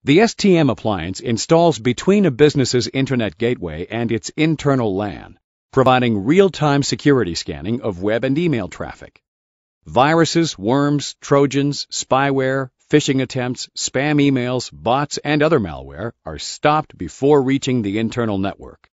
The STM appliance installs between a business's Internet gateway and its internal LAN, providing real-time security scanning of web and email traffic. Viruses, worms, trojans, spyware, phishing attempts, spam emails, bots, and other malware are stopped before reaching the internal network.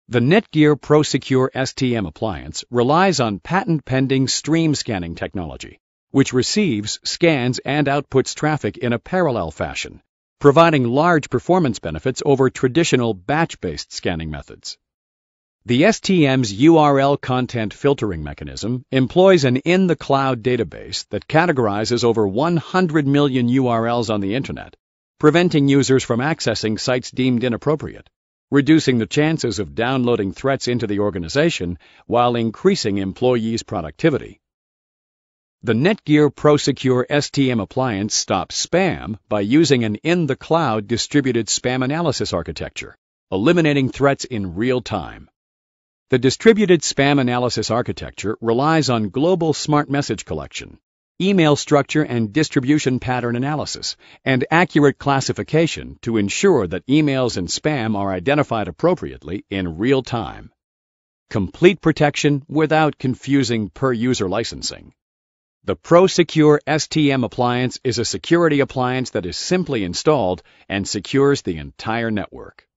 The Netgear ProSecure STM appliance relies on patent-pending stream scanning technology, which receives, scans, and outputs traffic in a parallel fashion, providing large performance benefits over traditional batch-based scanning methods. The STM's URL content filtering mechanism employs an in-the-cloud database that categorizes over 100 million URLs on the Internet, preventing users from accessing sites deemed inappropriate, reducing the chances of downloading threats into the organization while increasing employees' productivity. The Netgear ProSecure STM appliance stops spam by using an in-the-cloud distributed spam analysis architecture, eliminating threats in real time. The distributed spam analysis architecture relies on global smart message collection, email structure and distribution pattern analysis, and accurate classification to ensure that emails and spam are identified appropriately in real time. Complete protection without confusing per-user licensing. The ProSecure STM appliance is a security appliance that is simply installed and secures the entire network.